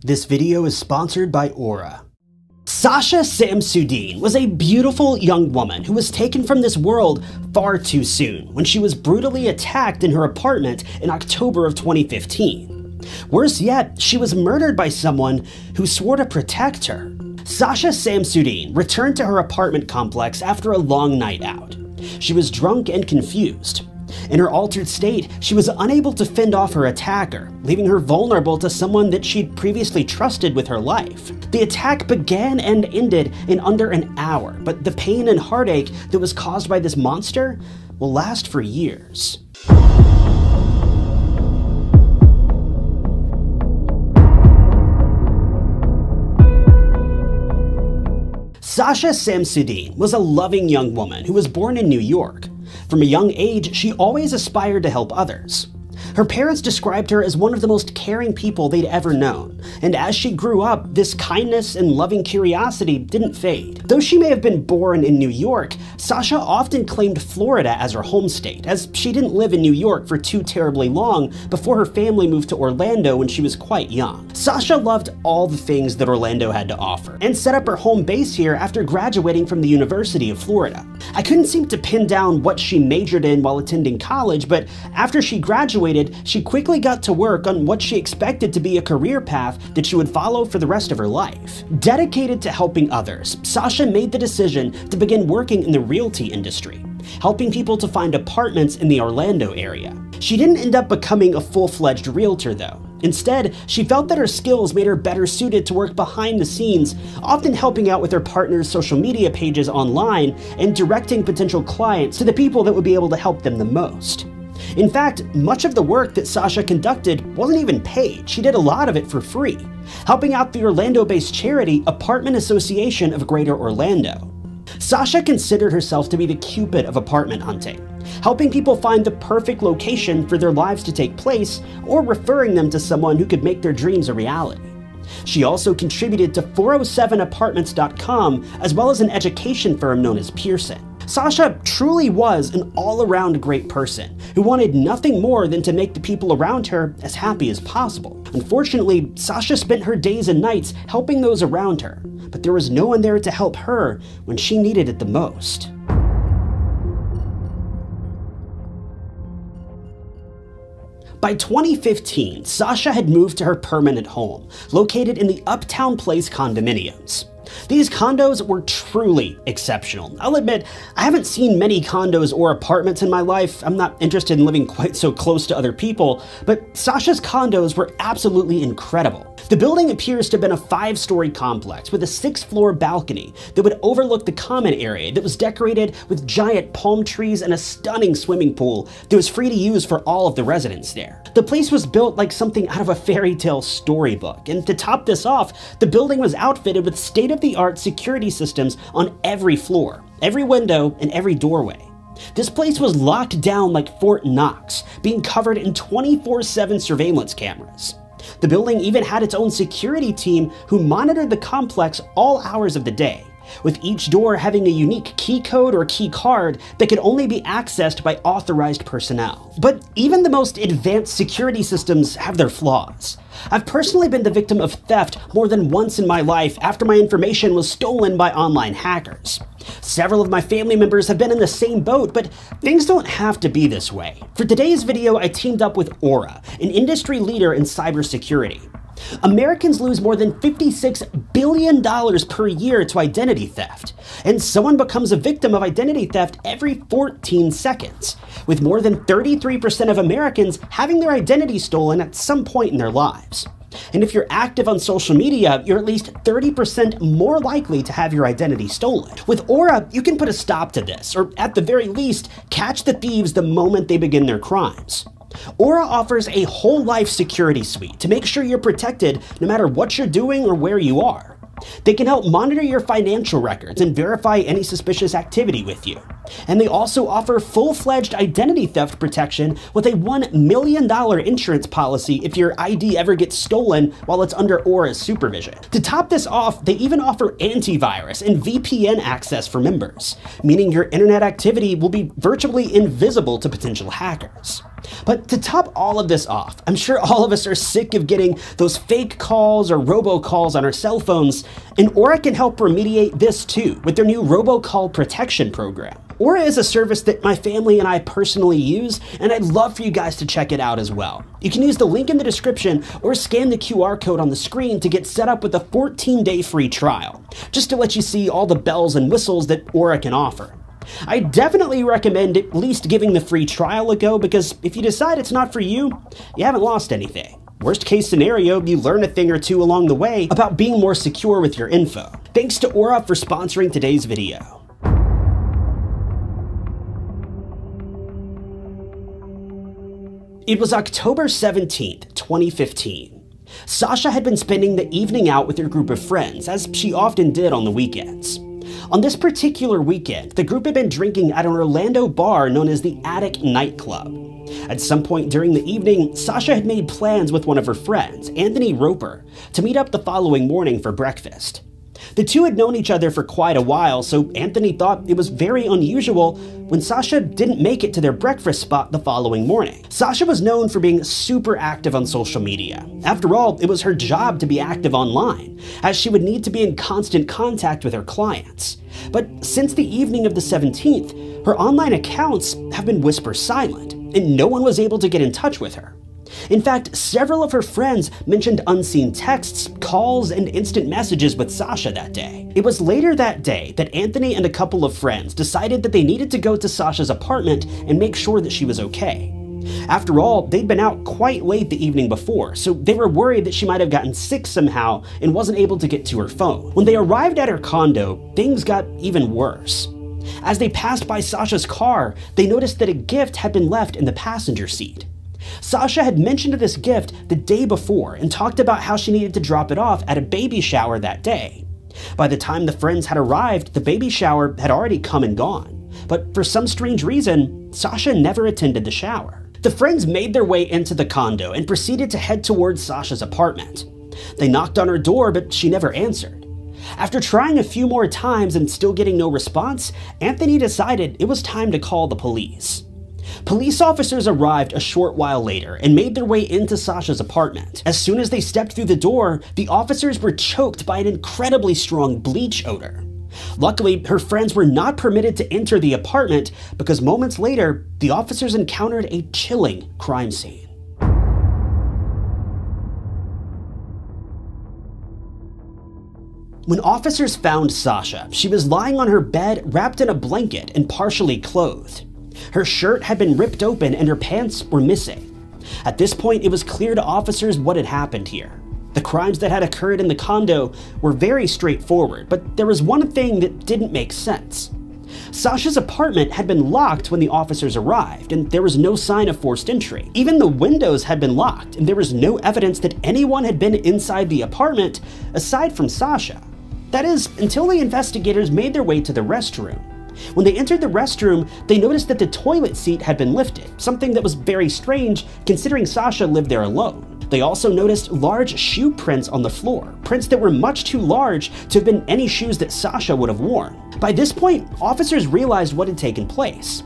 This video is sponsored by Aura. Sasha Samsudean was a beautiful young woman who was taken from this world far too soon when she was brutally attacked in her apartment in October of 2015. Worse yet, she was murdered by someone who swore to protect her. Sasha Samsudean returned to her apartment complex after a long night out. She was drunk and confused. In her altered state, she was unable to fend off her attacker, leaving her vulnerable to someone that she'd previously trusted with her life. The attack began and ended in under an hour, but the pain and heartache that was caused by this monster will last for years. Sasha Samsudean was a loving young woman who was born in New York. From a young age, she always aspired to help others. Her parents described her as one of the most caring people they'd ever known, and as she grew up, this kindness and loving curiosity didn't fade. Though she may have been born in New York, Sasha often claimed Florida as her home state, as she didn't live in New York for too terribly long before her family moved to Orlando when she was quite young. Sasha loved all the things that Orlando had to offer, and set up her home base here after graduating from the University of Florida. I couldn't seem to pin down what she majored in while attending college, but after she graduated, she quickly got to work on what she expected to be a career path that she would follow for the rest of her life. Dedicated to helping others, Sasha made the decision to begin working in the realty industry, helping people to find apartments in the Orlando area. She didn't end up becoming a full-fledged realtor though. Instead, she felt that her skills made her better suited to work behind the scenes, often helping out with her partner's social media pages online and directing potential clients to the people that would be able to help them the most. In fact, much of the work that Sasha conducted wasn't even paid. She did a lot of it for free, helping out the Orlando-based charity Apartment Association of Greater Orlando. Sasha considered herself to be the Cupid of apartment hunting, helping people find the perfect location for their lives to take place or referring them to someone who could make their dreams a reality. She also contributed to 407apartments.com as well as an education firm known as Pearson. Sasha truly was an all-around great person who wanted nothing more than to make the people around her as happy as possible. Unfortunately, Sasha spent her days and nights helping those around her, but there was no one there to help her when she needed it the most. By 2015, Sasha had moved to her permanent home, located in the Uptown Place condominiums. These condos were truly exceptional. I'll admit, I haven't seen many condos or apartments in my life. I'm not interested in living quite so close to other people, but Sasha's condos were absolutely incredible. The building appears to have been a 5-story complex with a 6th-floor balcony that would overlook the common area that was decorated with giant palm trees and a stunning swimming pool that was free to use for all of the residents there. The place was built like something out of a fairy tale storybook, and to top this off, the building was outfitted with state-of-the-art security systems on every floor, every window, and every doorway. This place was locked down like Fort Knox, being covered in 24/7 surveillance cameras. The building even had its own security team who monitored the complex all hours of the day, with each door having a unique key code or key card that could only be accessed by authorized personnel. But even the most advanced security systems have their flaws. I've personally been the victim of theft more than once in my life after my information was stolen by online hackers. Several of my family members have been in the same boat, but things don't have to be this way. For today's video, I teamed up with Aura, an industry leader in cybersecurity. Americans lose more than $56 billion per year to identity theft, and someone becomes a victim of identity theft every 14 seconds, with more than 33% of Americans having their identity stolen at some point in their lives. And if you're active on social media, you're at least 30% more likely to have your identity stolen. With Aura, you can put a stop to this, or at the very least, catch the thieves the moment they begin their crimes. Aura offers a whole life security suite to make sure you're protected no matter what you're doing or where you are. They can help monitor your financial records and verify any suspicious activity with you. And they also offer full-fledged identity theft protection with a $1 million insurance policy if your ID ever gets stolen while it's under Aura's supervision. To top this off, they even offer antivirus and VPN access for members, meaning your internet activity will be virtually invisible to potential hackers. But to top all of this off, I'm sure all of us are sick of getting those fake calls or robocalls on our cell phones, and Aura can help remediate this too with their new robocall protection program. Aura is a service that my family and I personally use, and I'd love for you guys to check it out as well. You can use the link in the description or scan the QR code on the screen to get set up with a 14-day free trial, just to let you see all the bells and whistles that Aura can offer. I definitely recommend at least giving the free trial a go, because if you decide it's not for you, you haven't lost anything. Worst case scenario, you learn a thing or two along the way about being more secure with your info. Thanks to Aura for sponsoring today's video. It was October 17th, 2015. Sasha had been spending the evening out with her group of friends, as she often did on the weekends. On this particular weekend, the group had been drinking at an Orlando bar known as the Attic Nightclub. At some point during the evening, Sasha had made plans with one of her friends, Anthony Roper, to meet up the following morning for breakfast. The two had known each other for quite a while, so Anthony thought it was very unusual when Sasha didn't make it to their breakfast spot the following morning. Sasha was known for being super active on social media. After all, it was her job to be active online, as she would need to be in constant contact with her clients. But since the evening of the 17th, her online accounts have been whisper silent, and no one was able to get in touch with her. In fact, several of her friends mentioned unseen texts, calls, and instant messages with Sasha that day. It was later that day that Anthony and a couple of friends decided that they needed to go to Sasha's apartment and make sure that she was okay. After all, they'd been out quite late the evening before, so they were worried that she might have gotten sick somehow and wasn't able to get to her phone. When they arrived at her condo, things got even worse. As they passed by Sasha's car, they noticed that a gift had been left in the passenger seat. Sasha had mentioned this gift the day before and talked about how she needed to drop it off at a baby shower that day. By the time the friends had arrived, the baby shower had already come and gone. But for some strange reason, Sasha never attended the shower. The friends made their way into the condo and proceeded to head towards Sasha's apartment. They knocked on her door, but she never answered. After trying a few more times and still getting no response, Anthony decided it was time to call the police. Police officers arrived a short while later and made their way into Sasha's apartment. As soon as they stepped through the door, the officers were choked by an incredibly strong bleach odor. Luckily, her friends were not permitted to enter the apartment because moments later, the officers encountered a chilling crime scene. When officers found Sasha, she was lying on her bed wrapped in a blanket and partially clothed. Her shirt had been ripped open and her pants were missing. At this point, it was clear to officers what had happened here. The crimes that had occurred in the condo were very straightforward, but there was one thing that didn't make sense. Sasha's apartment had been locked when the officers arrived, and there was no sign of forced entry. Even the windows had been locked, and there was no evidence that anyone had been inside the apartment aside from Sasha. That is, until the investigators made their way to the restroom. When they entered the restroom, they noticed that the toilet seat had been lifted, something that was very strange considering Sasha lived there alone. They also noticed large shoe prints on the floor, prints that were much too large to have been any shoes that Sasha would have worn. By this point, officers realized what had taken place.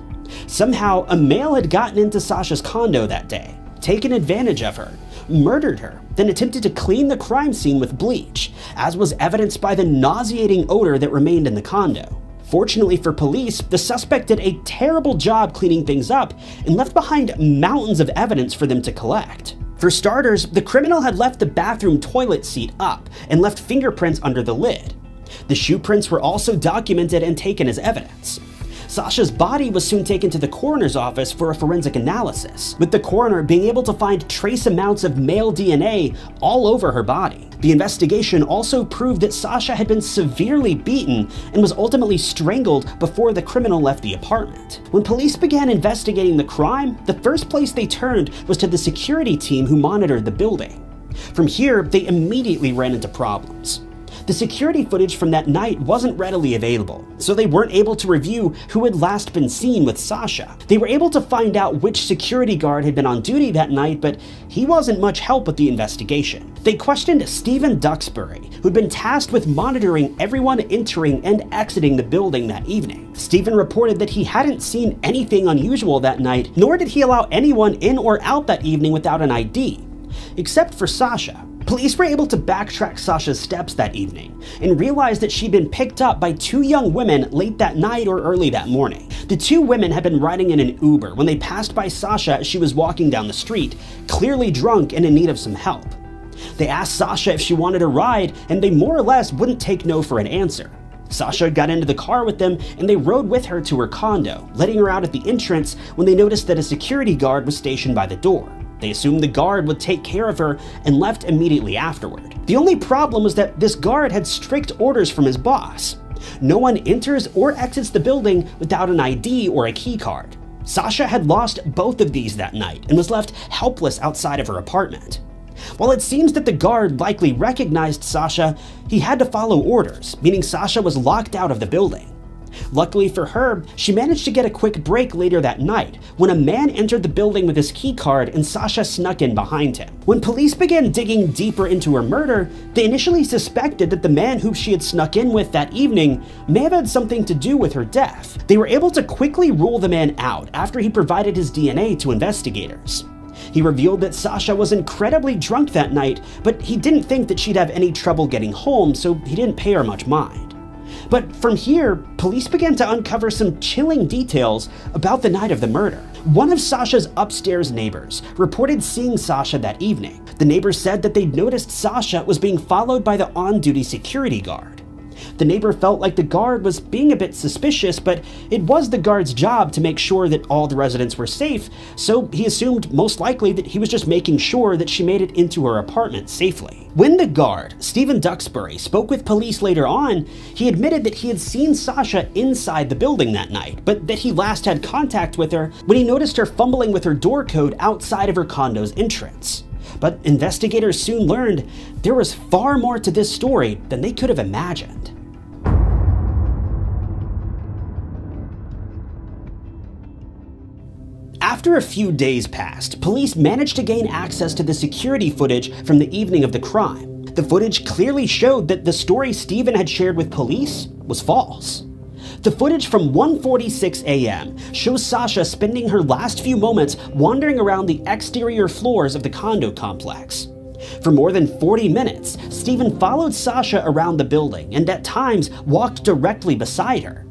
Somehow, a male had gotten into Sasha's condo that day, taken advantage of her, murdered her, then attempted to clean the crime scene with bleach, as was evidenced by the nauseating odor that remained in the condo. Fortunately for police, the suspect did a terrible job cleaning things up and left behind mountains of evidence for them to collect. For starters, the criminal had left the bathroom toilet seat up and left fingerprints under the lid. The shoe prints were also documented and taken as evidence. Sasha's body was soon taken to the coroner's office for a forensic analysis, with the coroner being able to find trace amounts of male DNA all over her body. The investigation also proved that Sasha had been severely beaten and was ultimately strangled before the criminal left the apartment. When police began investigating the crime, the first place they turned was to the security team who monitored the building. From here, they immediately ran into problems. The security footage from that night wasn't readily available, so they weren't able to review who had last been seen with Sasha. They were able to find out which security guard had been on duty that night, but he wasn't much help with the investigation. They questioned Stephen Duxbury, who'd been tasked with monitoring everyone entering and exiting the building that evening. Stephen reported that he hadn't seen anything unusual that night, nor did he allow anyone in or out that evening without an ID, except for Sasha. Police were able to backtrack Sasha's steps that evening and realized that she'd been picked up by two young women late that night or early that morning. The two women had been riding in an Uber when they passed by Sasha as she was walking down the street, clearly drunk and in need of some help. They asked Sasha if she wanted a ride, and they more or less wouldn't take no for an answer. Sasha got into the car with them, and they rode with her to her condo, letting her out at the entrance when they noticed that a security guard was stationed by the door. They assumed the guard would take care of her and left immediately afterward. The only problem was that this guard had strict orders from his boss. No one enters or exits the building without an ID or a key card. Sasha had lost both of these that night and was left helpless outside of her apartment. While it seems that the guard likely recognized Sasha, he had to follow orders, meaning Sasha was locked out of the building. Luckily for her, she managed to get a quick break later that night when a man entered the building with his key card and Sasha snuck in behind him. When police began digging deeper into her murder, they initially suspected that the man who she had snuck in with that evening may have had something to do with her death. They were able to quickly rule the man out after he provided his DNA to investigators. He revealed that Sasha was incredibly drunk that night, but he didn't think that she'd have any trouble getting home, so he didn't pay her much mind. But from here, police began to uncover some chilling details about the night of the murder. One of Sasha's upstairs neighbors reported seeing Sasha that evening. The neighbor said that they'd noticed Sasha was being followed by the on-duty security guard. The neighbor felt like the guard was being a bit suspicious, but it was the guard's job to make sure that all the residents were safe, so he assumed most likely that he was just making sure that she made it into her apartment safely. When the guard, Stephen Duxbury, spoke with police later on, he admitted that he had seen Sasha inside the building that night, but that he last had contact with her when he noticed her fumbling with her door code outside of her condo's entrance. But investigators soon learned there was far more to this story than they could have imagined. After a few days passed, police managed to gain access to the security footage from the evening of the crime. The footage clearly showed that the story Stephen had shared with police was false. The footage from 1:46 a.m. shows Sasha spending her last few moments wandering around the exterior floors of the condo complex. For more than 40 minutes, Stephen followed Sasha around the building and at times walked directly beside her.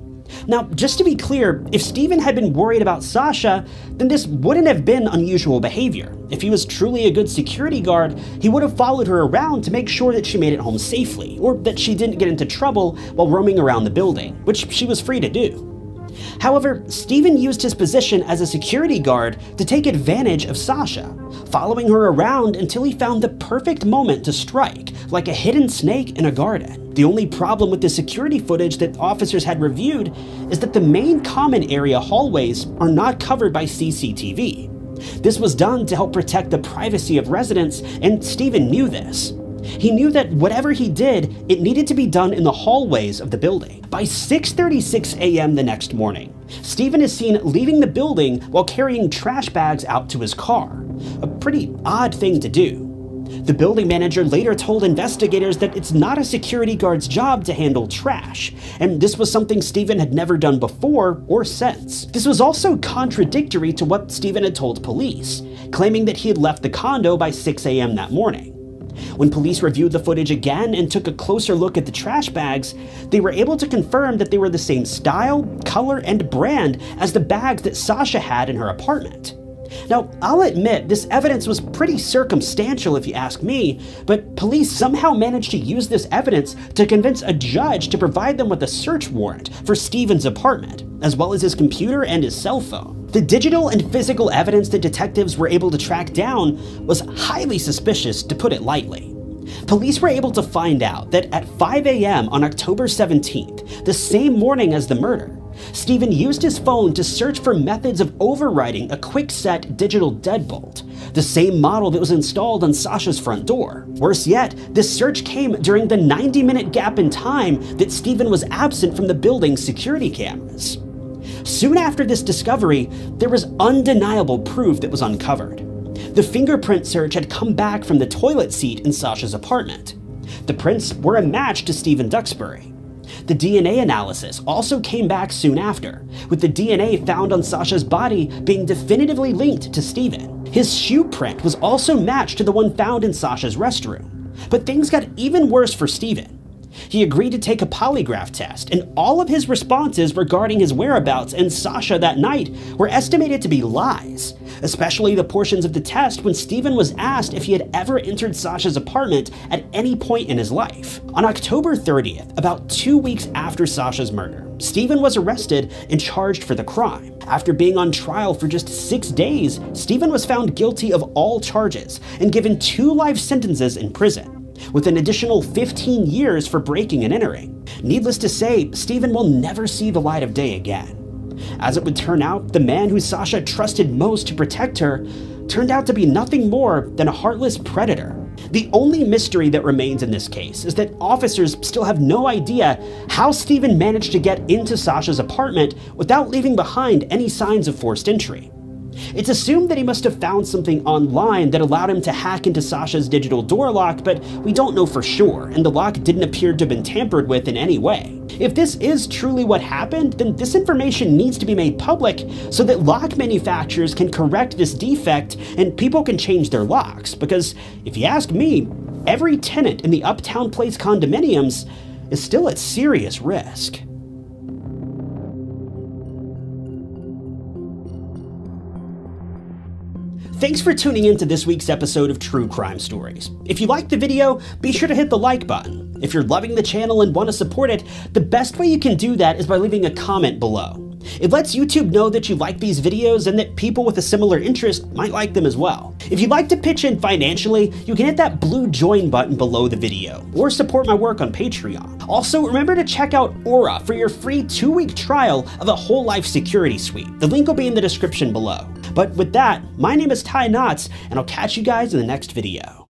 Now, just to be clear, if Stephen had been worried about Sasha, then this wouldn't have been unusual behavior. If he was truly a good security guard, he would have followed her around to make sure that she made it home safely, or that she didn't get into trouble while roaming around the building, which she was free to do. However, Stephen used his position as a security guard to take advantage of Sasha, following her around until he found the perfect moment to strike, like a hidden snake in a garden. The only problem with the security footage that officers had reviewed is that the main common area hallways are not covered by CCTV. This was done to help protect the privacy of residents, and Stephen knew this. He knew that whatever he did, it needed to be done in the hallways of the building. By 6:36 a.m. the next morning, Stephen is seen leaving the building while carrying trash bags out to his car, a pretty odd thing to do. The building manager later told investigators that it's not a security guard's job to handle trash, and this was something Stephen had never done before or since. This was also contradictory to what Stephen had told police, claiming that he had left the condo by 6 a.m. that morning. When police reviewed the footage again and took a closer look at the trash bags, they were able to confirm that they were the same style, color, and brand as the bags that Sasha had in her apartment. Now, I'll admit this evidence was pretty circumstantial if you ask me, but police somehow managed to use this evidence to convince a judge to provide them with a search warrant for Stephen's apartment, as well as his computer and his cell phone. The digital and physical evidence that detectives were able to track down was highly suspicious, to put it lightly. Police were able to find out that at 5 a.m. on October 17th, the same morning as the murder, Stephen used his phone to search for methods of overriding a quick-set digital deadbolt, the same model that was installed on Sasha's front door. Worse yet, this search came during the 90-minute gap in time that Steven was absent from the building's security cameras. Soon after this discovery, there was undeniable proof that was uncovered. The fingerprint search had come back from the toilet seat in Sasha's apartment. The prints were a match to Steven Duxbury. The DNA analysis also came back soon after, with the DNA found on Sasha's body being definitively linked to Steven. His shoe print was also matched to the one found in Sasha's restroom. But things got even worse for Steven. He agreed to take a polygraph test, and all of his responses regarding his whereabouts and Sasha that night were estimated to be lies, especially the portions of the test when Steven was asked if he had ever entered Sasha's apartment at any point in his life. On October 30th, about 2 weeks after Sasha's murder, Steven was arrested and charged for the crime. After being on trial for just 6 days, Steven was found guilty of all charges and given 2 life sentences in prison, with an additional 15 years for breaking and entering. Needless to say, Steven will never see the light of day again. As it would turn out, the man who Sasha trusted most to protect her turned out to be nothing more than a heartless predator. The only mystery that remains in this case is that officers still have no idea how Steven managed to get into Sasha's apartment without leaving behind any signs of forced entry. It's assumed that he must have found something online that allowed him to hack into Sasha's digital door lock, but we don't know for sure, and the lock didn't appear to have been tampered with in any way. If this is truly what happened, then this information needs to be made public so that lock manufacturers can correct this defect and people can change their locks, because if you ask me, every tenant in the Uptown Place condominiums is still at serious risk. Thanks for tuning in to this week's episode of True Crime Stories. If you liked the video, be sure to hit the like button. If you're loving the channel and want to support it, the best way you can do that is by leaving a comment below. It lets YouTube know that you like these videos and that people with a similar interest might like them as well. If you'd like to pitch in financially, you can hit that blue join button below the video, or support my work on Patreon. Also, remember to check out Aura for your free 2-week trial of a whole life security suite. The link will be in the description below. But with that, my name is Ty Knotts, and I'll catch you guys in the next video.